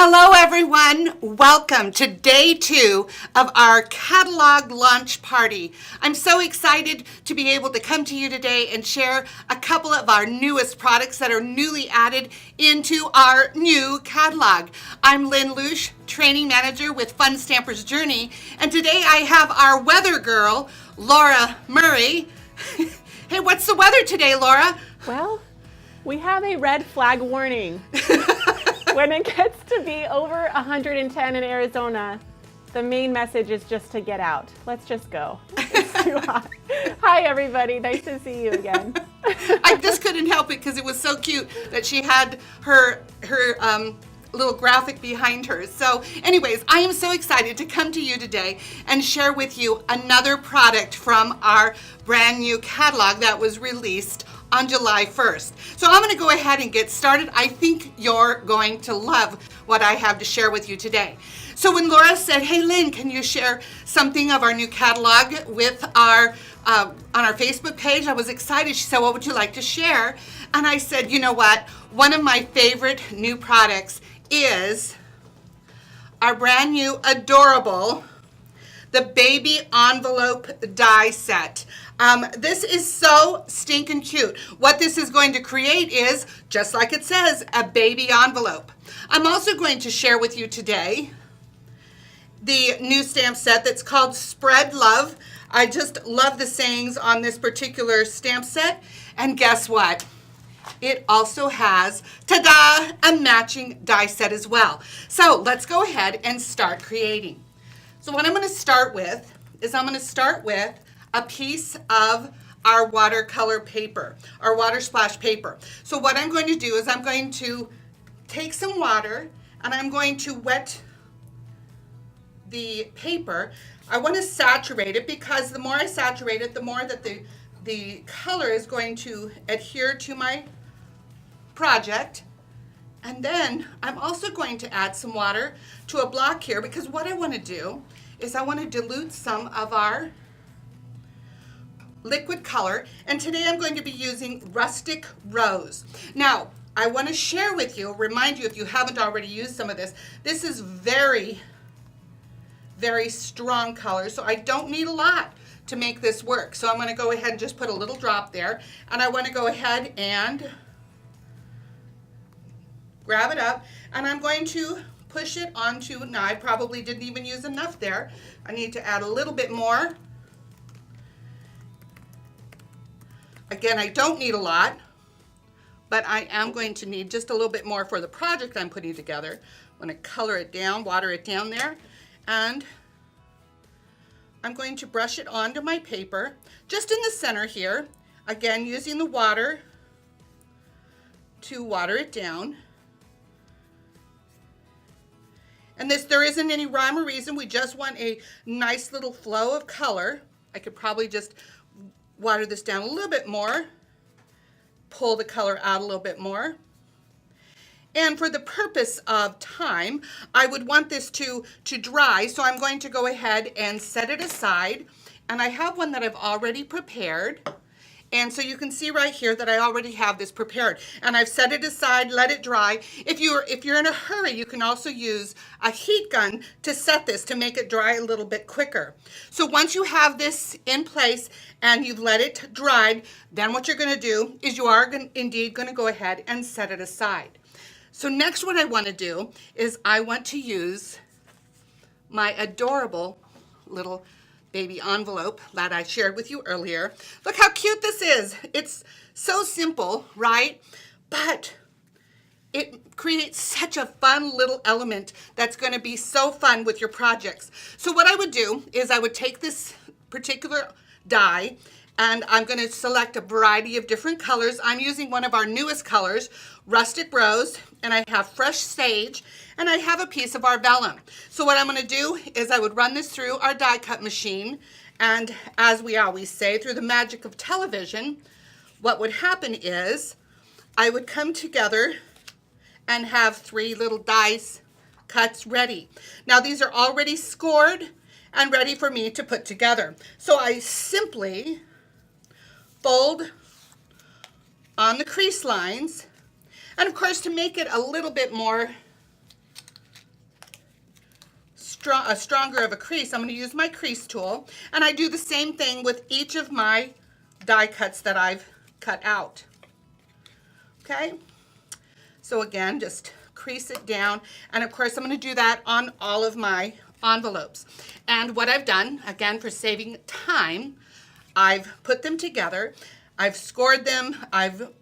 Hello everyone, welcome to day 2 of our catalog launch party. I'm so excited to be able to come to you today and share a couple of our newest products that are newly added into our new catalog. I'm Lynn Leusch, training manager with Fun Stamper's Journey, and today I have our weather girl, Laura Murray. Hey, what's the weather today, Laura? Well, we have a red flag warning. When it gets to be over 110 in Arizona, the main message is just to get out. Let's just go. It's too hot. Hi, everybody. Nice to see you again. I just couldn't help it because it was so cute that she had her little graphic behind her. So anyways, I am so excited to come to you today and share with you another product from our brand new catalog that was released on July 1st. So I'm going to go ahead and get started. I think you're going to love what I have to share with you today. So when Laura said, hey Lynn, can you share something of our new catalog with our on our Facebook page, I was excited. She said, what would you like to share? And I said, you know what? One of my favorite new products is our brand new adorable the baby envelope die set. This is so stinking cute. What this is going to create is, just like it says, a baby envelope. I'm also going to share with you today the new stamp set that's called Spread Love. I just love the sayings on this particular stamp set. And guess what? It also has, ta-da, a matching die set as well. So let's go ahead and start creating. So what I'm going to start with is a piece of our watercolor paper, our water splash paper. So what I'm going to do is I'm going to take some water and I'm going to wet the paper. I want to saturate it because the more I saturate it, the more that the color is going to adhere to my project. And then I'm also going to add some water to a block here because what I want to do is I want to dilute some of our liquid color, and today I'm going to be using Rustic Rose. Now, I want to share with you, remind you if you haven't already used some of this, this is very, very strong color, so I don't need a lot to make this work. So I'm going to go ahead and just put a little drop there, and I want to go ahead and grab it up, and I'm going to push it onto, now I probably didn't even use enough there. I need to add a little bit more. Again, I don't need a lot, but I am going to need just a little bit more for the project I'm putting together. I'm going to color it down, water it down there, and I'm going to brush it onto my paper, just in the center here. Again, using the water to water it down. And there isn't any rhyme or reason. We just want a nice little flow of color. I could probably just water this down a little bit more, pull the color out a little bit more. And for the purpose of time, I would want this to dry, so I'm going to go ahead and set it aside. And I have one that I've already prepared. And so you can see right here that I already have this prepared, and I've set it aside, let it dry. If you're in a hurry, you can also use a heat gun to set this to make it dry a little bit quicker. So once you have this in place and you've let it dry, then what you're going to do is you are indeed going to go ahead and set it aside. So next what I want to do is I want to use my adorable little baby envelope that I shared with you earlier. Look how cute this is. It's so simple, right? But it creates such a fun little element that's going to be so fun with your projects. So what I would do is I would take this particular die and I'm going to select a variety of different colors. I'm using one of our newest colors, Rustic Rose, and I have Fresh Sage, and I have a piece of our vellum. So what I'm going to do is I would run this through our die cut machine, and as we always say, through the magic of television, what would happen is I would come together and have 3 little dice cuts ready. Now these are already scored and ready for me to put together. So I simply fold on the crease lines, and of course to make it a little bit more stronger of a crease, I'm going to use my crease tool, and I do the same thing with each of my die cuts that I've cut out. Okay, so again, just crease it down, and of course I'm going to do that on all of my envelopes. And what I've done, again for saving time, I've put them together, I've scored them, I've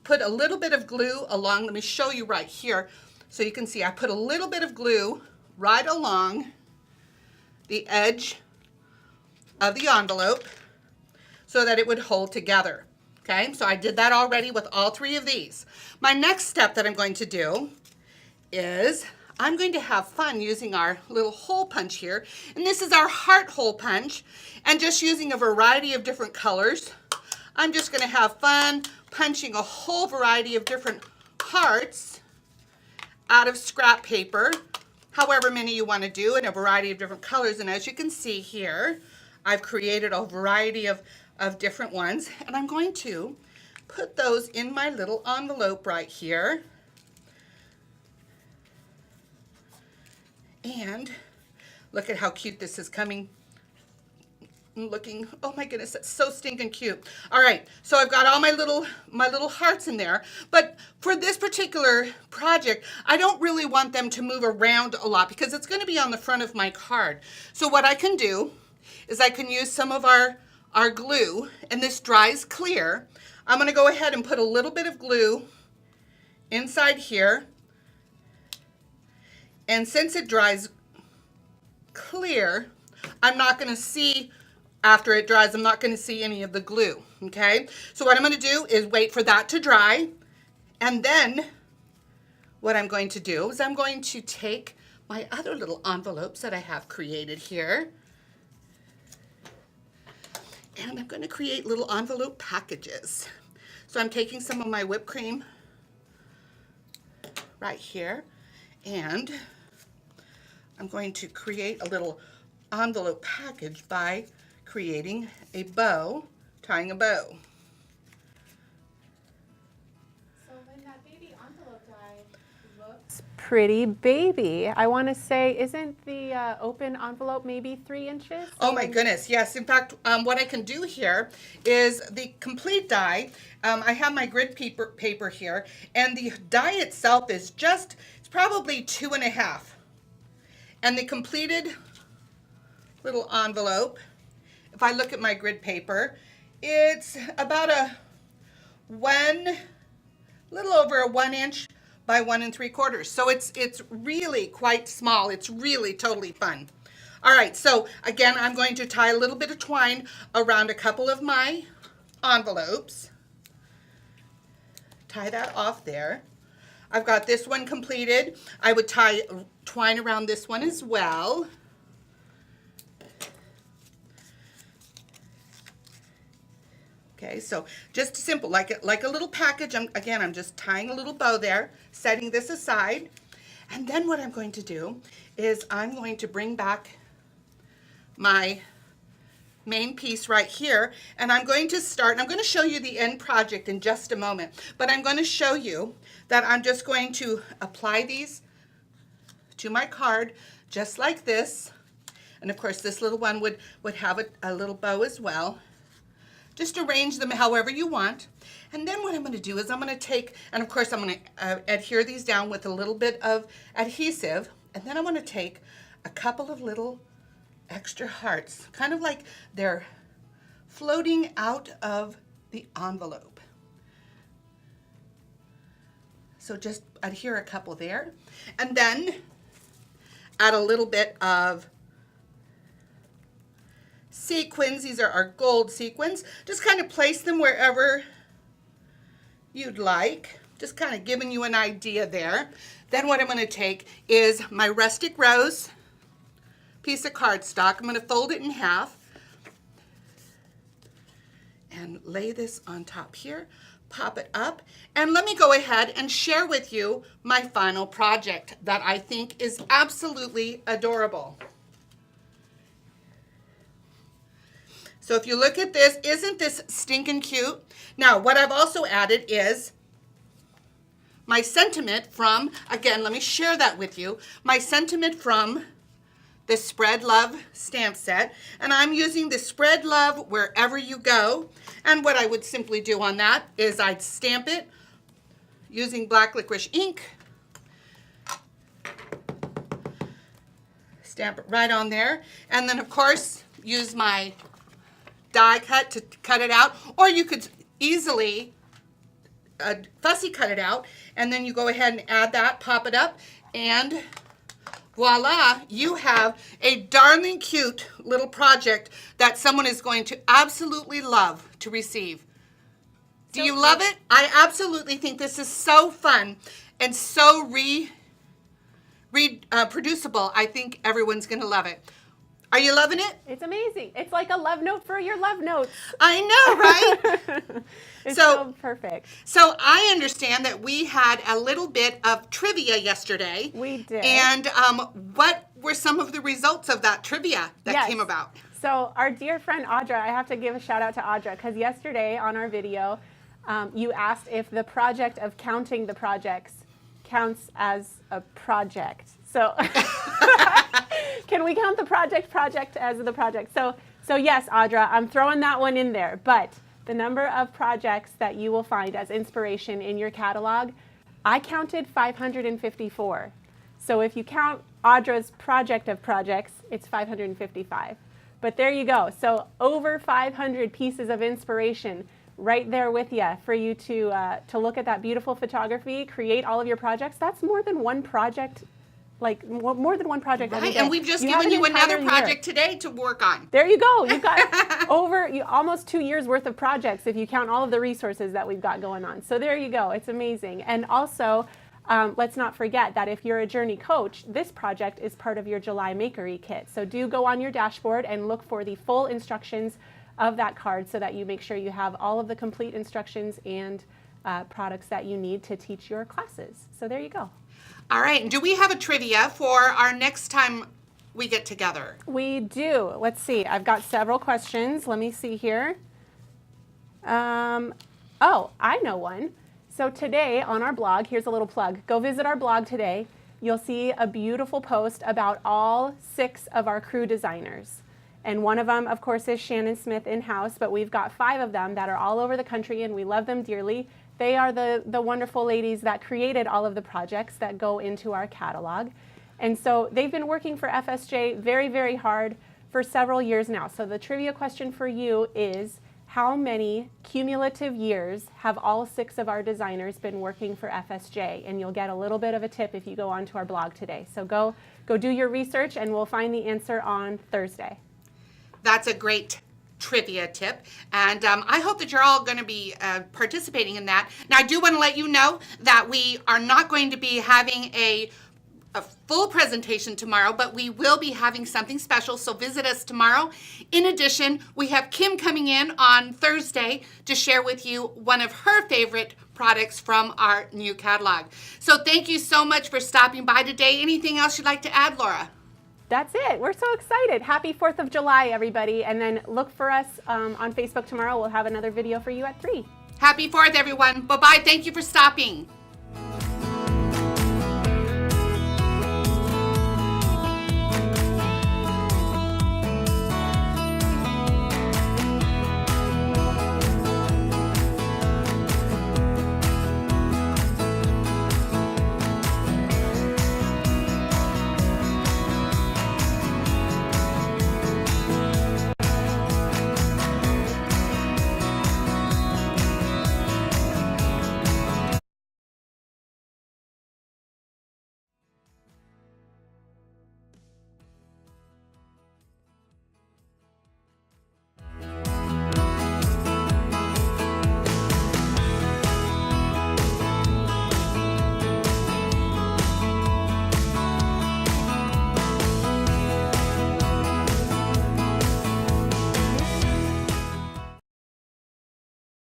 put a little bit of glue along. Let me show you right here so you can see. I put a little bit of glue right along the edge of the envelope so that it would hold together. Okay, so I did that already with all three of these. My next step that I'm going to do is I'm going to have fun using our little hole punch here. And this is our heart hole punch. And just using a variety of different colors, I'm just going to have fun punching a whole variety of different hearts out of scrap paper, however many you want to do, in a variety of different colors. And as you can see here, I've created a variety of different ones, and I'm going to put those in my little envelope right here. And look at how cute this is coming. Looking, oh my goodness, that's so stinking cute. All right, so I've got all my little hearts in there, but for this particular project, I don't really want them to move around a lot because it's going to be on the front of my card. So what I can do is I can use some of our glue, and this dries clear. I'm going to go ahead and put a little bit of glue inside here, and since it dries clear, I'm not going to see, after it dries, I'm not going to see any of the glue, okay? So what I'm going to do is wait for that to dry, and then what I'm going to do is I'm going to take my other little envelopes that I have created here, and I'm going to create little envelope packages. So I'm taking some of my whipped cream right here, and I'm going to create a little envelope package by creating a bow, tying a bow. So Lynn, that baby envelope die looks pretty baby. I want to say, isn't the open envelope maybe 3 inches? Oh my goodness, yes. In fact, what I can do here is the complete die. I have my grid paper here, and the die itself is it's probably 2.5. And the completed little envelope, if I look at my grid paper, it's about little over a 1 inch by 1 3/4. So it's really quite small. It's really totally fun. All right, so again, I'm going to tie a little bit of twine around a couple of my envelopes. Tie that off there. I've got this one completed. I would tie twine around this one as well. Okay, so just simple, like a little package. I'm just tying a little bow there, setting this aside. And then what I'm going to do is I'm going to bring back my main piece right here, and I'm going to start, and I'm going to show you the end project in just a moment, but I'm going to show you that I'm just going to apply these to my card just like this. And of course this little one would have a little bow as well. Just arrange them however you want. And then what I'm going to do is I'm going to take, and of course I'm going to adhere these down with a little bit of adhesive, and then I'm going to take a couple of little extra hearts, kind of like they're floating out of the envelope. So just adhere a couple there, and then add a little bit of sequins. These are our gold sequins. Just kind of place them wherever you'd like. Just kind of giving you an idea there. Then what I'm going to take is my rustic rose piece of cardstock. I'm going to fold it in half and lay this on top here. Pop it up, and let me go ahead and share with you my final project that I think is absolutely adorable. So if you look at this, isn't this stinking cute? Now, what I've also added is my sentiment from, again, let me share that with you, my sentiment from the Spread Love stamp set, and I'm using the Spread Love Wherever You Go. And what I would simply do on that is I'd stamp it using black licorice ink, stamp it right on there, and then of course use my die cut to cut it out, or you could easily fussy cut it out, and then you go ahead and add that, pop it up, and voila, you have a darling cute little project that someone is going to absolutely love to receive. Do you love it? I absolutely think this is so fun and so reproducible. I think everyone's going to love it. Are you loving it? It's amazing. It's like a love note for your love notes. I know, right? It's so perfect. So I understand that we had a little bit of trivia yesterday. We did. And what were some of the results of that trivia that came about? So our dear friend Audra, I have to give a shout out to Audra, because yesterday on our video, you asked if the project of counting the projects counts as a project. So can we count the project as the project? So yes, Audra, I'm throwing that one in there. But the number of projects that you will find as inspiration in your catalog, I counted 554. So if you count Audra's project of projects, it's 555. But there you go. So over 500 pieces of inspiration right there with you for you to look at that beautiful photography, create all of your projects. That's more than one project. Like more than one project every Right, day. and we've just given you another project today to work on. There you go. You've got almost 2 years worth of projects if you count all of the resources that we've got going on. So there you go. It's amazing. And also, let's not forget that if you're a Journey coach, this project is part of your July Makery kit. So do go on your dashboard and look for the full instructions of that card so that you make sure you have all of the complete instructions and products that you need to teach your classes. So there you go. All right, and do we have a trivia for our next time we get together? We do. Let's see. I've got several questions. Let me see here. Oh, I know one. So today on our blog, here's a little plug. Go visit our blog today. You'll see a beautiful post about all 6 of our crew designers. And one of them, of course, is Shannon Smith in-house, but we've got 5 of them that are all over the country, and we love them dearly. They are the wonderful ladies that created all of the projects that go into our catalog. And so they've been working for FSJ very, very hard for several years now. So the trivia question for you is, how many cumulative years have all 6 of our designers been working for FSJ? And you'll get a little bit of a tip if you go onto our blog today. So go do your research, and we'll find the answer on Thursday. That's a great trivia tip, and I hope that you're all going to be participating in that. Now, I do want to let you know that we are not going to be having a full presentation tomorrow, but we will be having something special, so visit us tomorrow. In addition, we have Kim coming in on Thursday to share with you one of her favorite products from our new catalog. So thank you so much for stopping by today. Anything else you'd like to add, Laura? That's it. We're so excited. Happy 4th of July, everybody. And then look for us on Facebook tomorrow. We'll have another video for you at 3. Happy 4th, everyone. Bye-bye. Thank you for stopping.